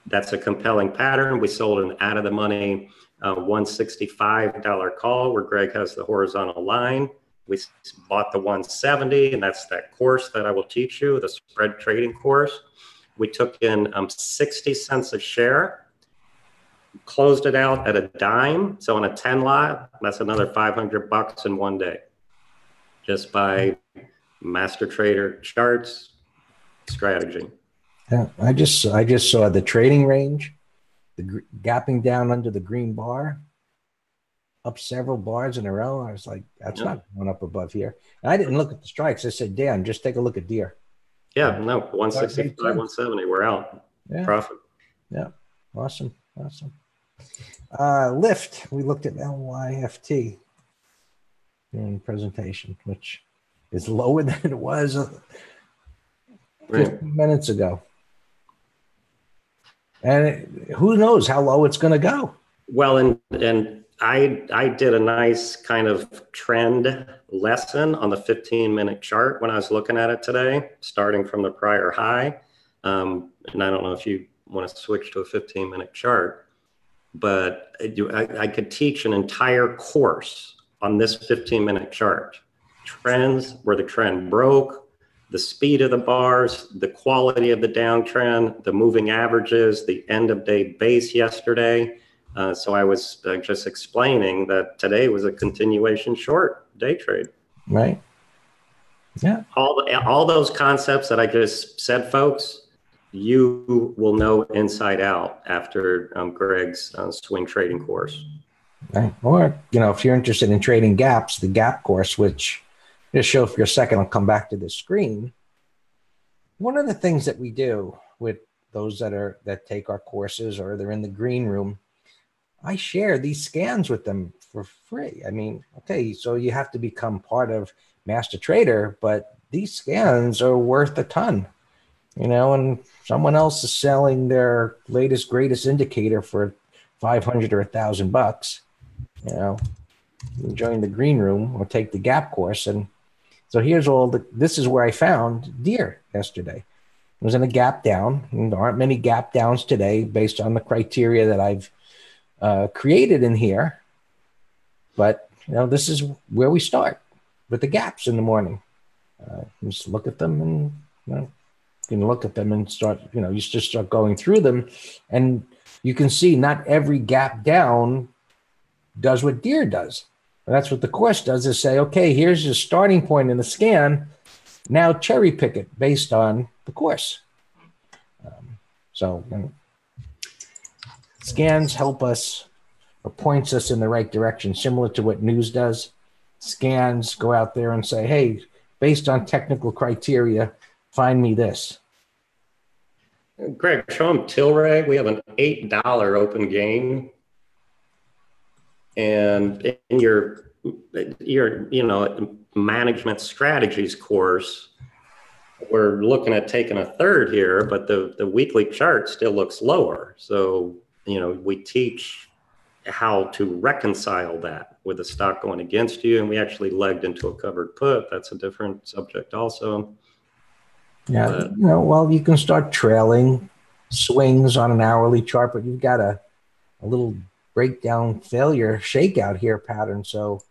That's a compelling pattern. We sold an out of the money $165 call where Greg has the horizontal line. We bought the 170, and that's that course that I will teach you, the spread trading course. We took in 60 cents a share, closed it out at a dime. So on a 10 lot, that's another $500 in one day, just by master trader charts strategy. Yeah, I just saw the trading range, the gapping down under the green bar, up several bars in a row. I was like, that's not going up above here. And I didn't look at the strikes. I said, Dan, just take a look at Deer. Yeah, no, 165, 170, we're out. Yeah. Profit. Yeah, awesome. Lift, we looked at LYFT in presentation, which is lower than it was 15 minutes ago. And who knows how low it's going to go. Well, and I did a nice kind of trend lesson on the 15-minute chart when I was looking at it today, starting from the prior high. And I don't know if you want to switch to a 15-minute chart, but I could teach an entire course on this 15-minute chart. Trends, where the trend broke, the speed of the bars, the quality of the downtrend, the moving averages, the end of day base yesterday. So I was just explaining that today was a continuation short day trade. Right. Yeah. All those concepts that I just said, folks, you will know inside out after Greg's swing trading course. Right. Or, if you're interested in trading gaps, the gap course, which just show for a second, I'll come back to the screen. One of the things that we do with those that take our courses or they're in the green room, I share these scans with them for free. I mean, okay, so you have to become part of Master Trader, but these scans are worth a ton, and someone else is selling their latest, greatest indicator for $500 or $1,000, you join the green room or take the gap course. And so here's this is where I found Deer yesterday. was in a gap down. And there aren't many gap downs today based on the criteria that I've created in here. But, this is where we start with the gaps in the morning. Just look at them and, you can look at them and start, you just start going through them. And you can see not every gap down does what Deer does. And that's what the course does, is say, okay, here's your starting point in the scan. Now cherry pick it based on the course. So scans help us or points us in the right direction, similar to what news does. Scans go out there and say, hey, based on technical criteria, find me this. Greg, show them Tilray. We have an $8 open gain. And in your management strategies course, we're looking at taking a third here, but the weekly chart still looks lower. So, we teach how to reconcile that with the stock going against you. And we actually legged into a covered put. That's a different subject also. Yeah, well, you can start trailing swings on an hourly chart, but you've got a little breakdown failure shakeout here pattern. So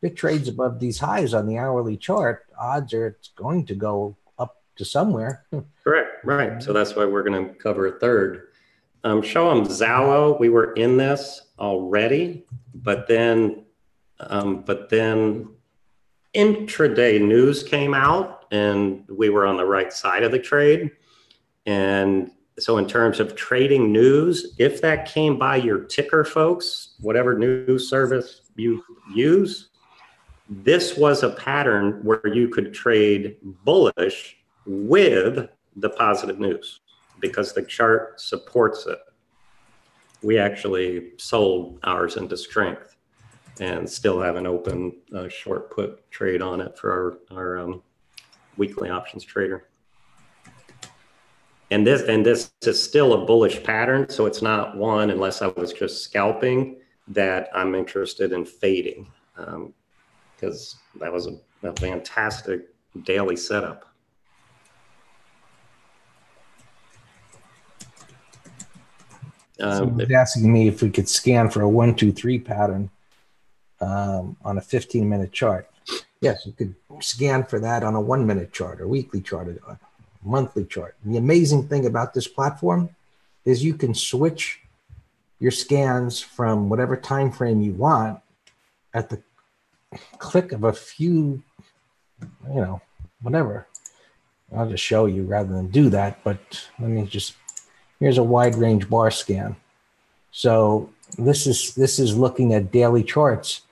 if it trades above these highs on the hourly chart, odds are it's going to go up to somewhere. Correct. Right. So that's why we're going to cover a third. Show them Zallo. We were in this already, but then intraday news came out and we were on the right side of the trade. And so in terms of trading news, if that came by your ticker, folks, whatever news service you use, this was a pattern where you could trade bullish with the positive news because the chart supports it. We actually sold ours into strength and still have an open short put trade on it for our weekly options trader. And this is still a bullish pattern, so it's not one, unless I was just scalping, that I'm interested in fading, because that was a fantastic daily setup. Someone's asking me if we could scan for a 1, 2, 3 pattern on a 15-minute chart. Yes, you could scan for that on a 1-minute chart or weekly chart or monthly chart. The amazing thing about this platform is you can switch your scans from whatever time frame you want at the click of a few, whatever. I'll just show you rather than do that, but let me just, here's a wide range bar scan. So this is looking at daily charts.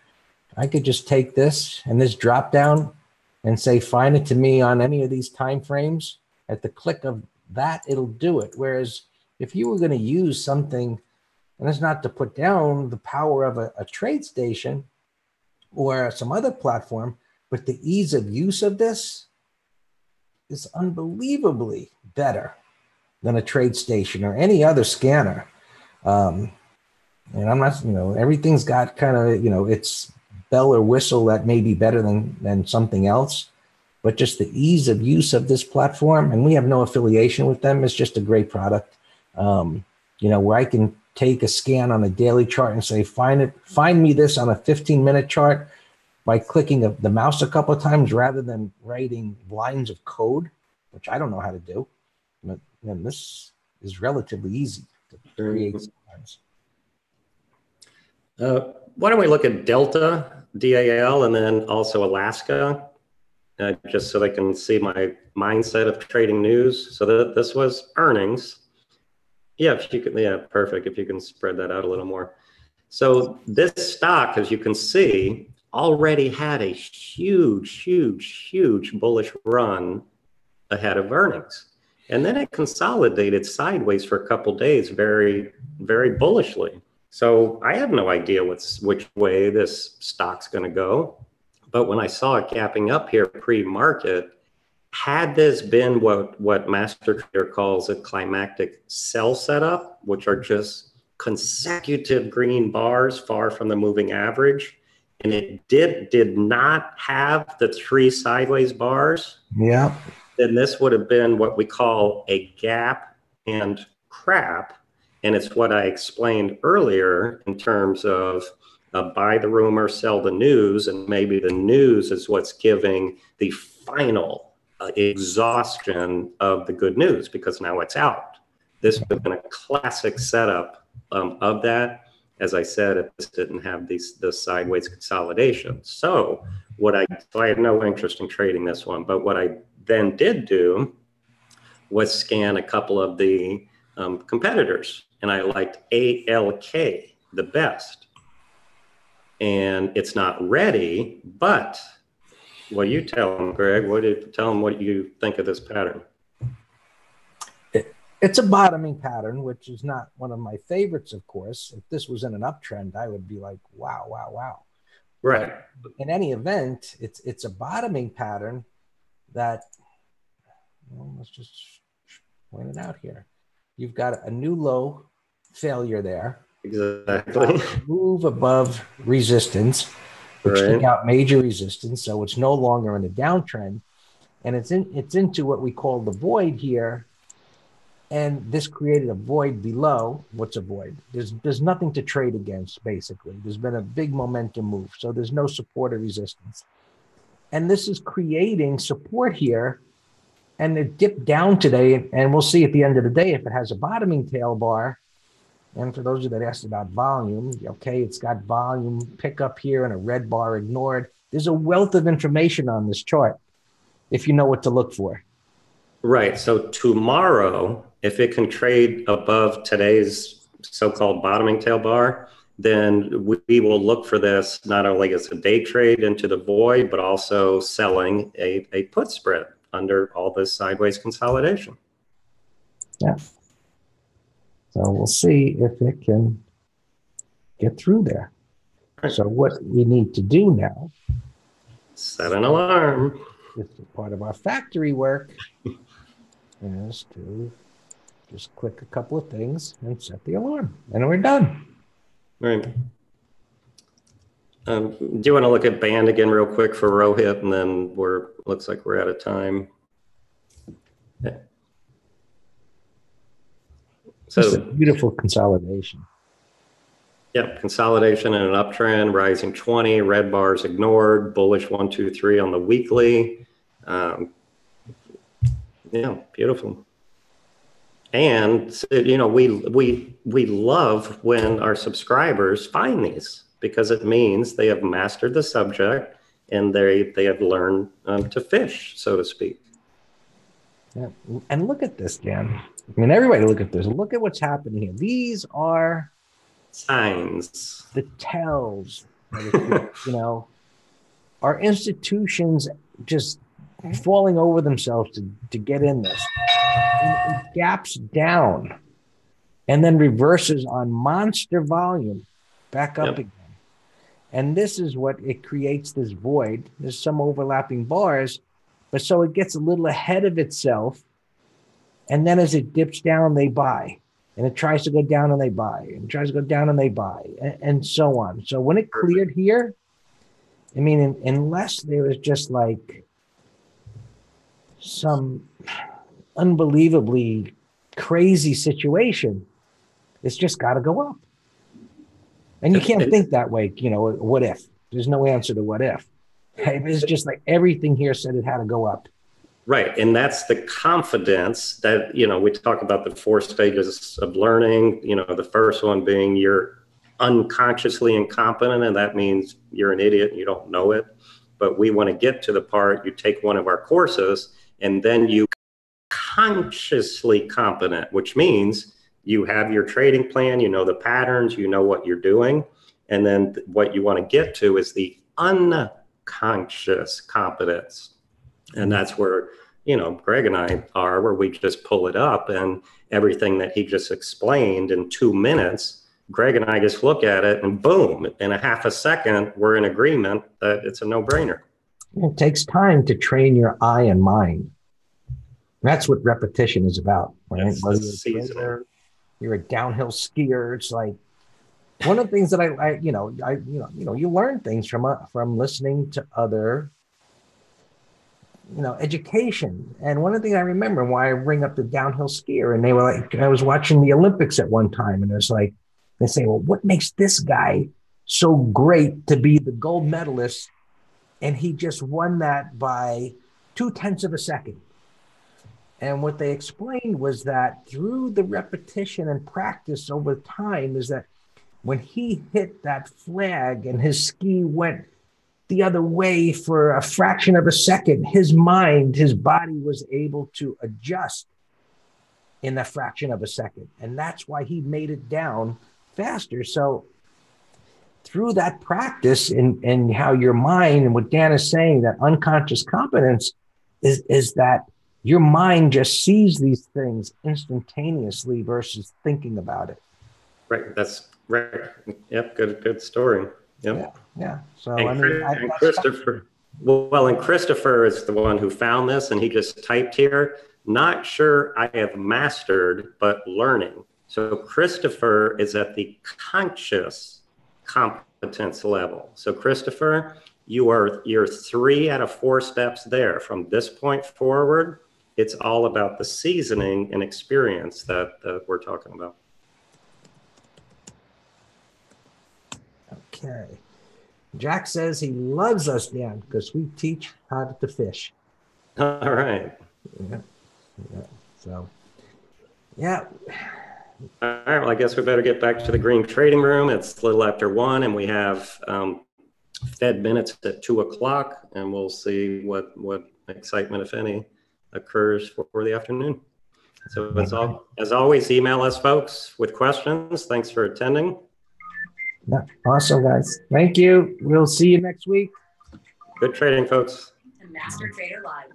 I could just take this and this drop down and say, find it to me on any of these time frames. At the click of that, it'll do it. Whereas if you were going to use something, and it's not to put down the power of a trade station or some other platform, but the ease of use of this is unbelievably better than a trade station or any other scanner. And I'm not, everything's got kind of, it's bell or whistle that may be better than something else. But just the ease of use of this platform, and we have no affiliation with them, it's just a great product. Where I can take a scan on a daily chart and say, find me this on a 15-minute chart by clicking the mouse a couple of times rather than writing lines of code, which I don't know how to do. But then this is relatively easy to create scans. Why don't we look at Delta, DAL, and then also Alaska? Just so they can see my mindset of trading news. So this was earnings. Yeah, if you could, yeah, perfect. If you can spread that out a little more. So this stock, as you can see, already had a huge, huge, huge bullish run ahead of earnings. And then it consolidated sideways for a couple of days, very, very bullishly. So I have no idea which way this stock's going to go. But when I saw it gapping up here pre-market, had this been what Master Trader calls a climactic sell setup, which are just consecutive green bars far from the moving average, and it did not have the 3 sideways bars. Yeah. then this would have been what we call a gap and crap. And it's what I explained earlier in terms of buy the rumor, sell the news, and maybe the news is what's giving the final exhaustion of the good news because now it's out. This would have been a classic setup of that. As I said, if this didn't have the sideways consolidation. So I had no interest in trading this one, but what I then did do was scan a couple of the competitors, and I liked ALK the best. And it's not ready, but you tell them, Greg, tell them what you think of this pattern. It's a bottoming pattern, which is not one of my favorites, of course. If this was in an uptrend, I would be like, wow, wow, wow. Right. But in any event, it's a bottoming pattern that, well, let's just point it out here. You've got a new low failure there. Exactly. Move above resistance, which took out major resistance. So it's no longer in a downtrend. And it's into what we call the void here. And this created a void below. What's a void? There's nothing to trade against, basically. There's been a big momentum move. So there's no support or resistance. And this is creating support here. And it dipped down today. And we'll see at the end of the day if it has a bottoming tail bar. And for those of you that asked about volume, okay, it's got volume pickup here and a red bar ignored. There's a wealth of information on this chart if you know what to look for. Right. So tomorrow, if it can trade above today's so-called bottoming tail bar, then we will look for this not only as a day trade into the void, but also selling a put spread under all this sideways consolidation. Yeah. So we'll see if it can get through there. Right. So what we need to do now, set an alarm. This is part of our factory work, is to just click a couple of things and set the alarm, and we're done. Right. Do you want to look at band again real quick for Rohit, and then looks like we're out of time. Yeah. So it's a beautiful consolidation. Yep, consolidation in an uptrend, rising 20, red bars ignored, bullish 1, 2, 3 on the weekly. Yeah, beautiful. And we love when our subscribers find these because it means they have mastered the subject and they have learned to fish, so to speak. Yeah, and look at this, Dan. I mean, everybody look at this. Look at what's happening here. These are signs, the tells. Our institutions just falling over themselves to get in this. And it gaps down and then reverses on monster volume back up again. And this is what it creates, this void. There's some overlapping bars, but so it gets a little ahead of itself. And then as it dips down, they buy. And it tries to go down and they buy. And it tries to go down and they buy. And so on. So when it cleared here, I mean, unless there was just like some unbelievably crazy situation, it's just got to go up. And you can't think that way, what if? There's no answer to what if. It's just like everything here said it had to go up. Right. And that's the confidence that, we talk about the 4 stages of learning, the first one being you're unconsciously incompetent, and that means you're an idiot and you don't know it. But we want to get to the part you take one of our courses and then you consciously competent, which means you have your trading plan, the patterns, what you're doing. And then what you want to get to is the unconscious competence. And that's where, Greg and I are, where we just pull it up and everything that he just explained in 2 minutes, Greg and I just look at it and boom, in a half a second, we're in agreement that it's a no-brainer. It takes time to train your eye and mind. That's what repetition is about. Right? You're a downhill skier. It's like one of the things that you learn things from listening to other education. And one of the things I remember why I bring up the downhill skier, and they were like, I was watching the Olympics at one time, and it was like, they say, well, what makes this guy so great to be the gold medalist? And he just won that by 0.2 of a second. And what they explained was that through the repetition and practice over time is that when he hit that flag and his ski went the other way for a fraction of a second, his mind, his body was able to adjust in a fraction of a second. And that's why he made it down faster. So through that practice and how your mind, and what Dan is saying, that unconscious competence is that your mind just sees these things instantaneously versus thinking about it. Right. That's right. Yep. Good story. Yep. Yeah. So and Christopher, and Christopher is the one who found this, and he just typed here, not sure I have mastered, but learning. So Christopher is at the conscious competence level. So Christopher, you're 3 out of 4 steps there. From this point forward, it's all about the seasoning and experience that we're talking about. Okay. Jack says he loves us, Dan, because we teach how to fish. All right. Yeah. So, yeah. All right. Well, I guess we better get back to the green trading room. It's a little after 1, and we have Fed minutes at 2 o'clock, and we'll see what excitement, if any, occurs for the afternoon. So as always, email us, folks, with questions. Thanks for attending. Yeah. Awesome, guys. Thank you. We'll see you next week. Good trading, folks. To Master Trader Live.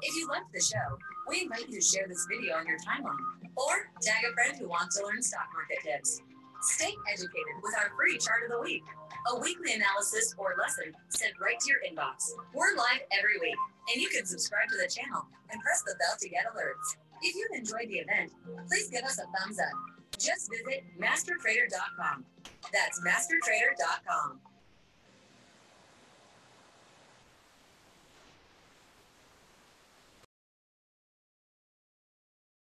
If you liked the show, we invite you to share this video on your timeline or tag a friend who wants to learn stock market tips. Stay educated with our free chart of the week, a weekly analysis or lesson sent right to your inbox. We're live every week, and you can subscribe to the channel and press the bell to get alerts. If you enjoyed the event, please give us a thumbs up. Just visit mastertrader.com. That's mastertrader.com.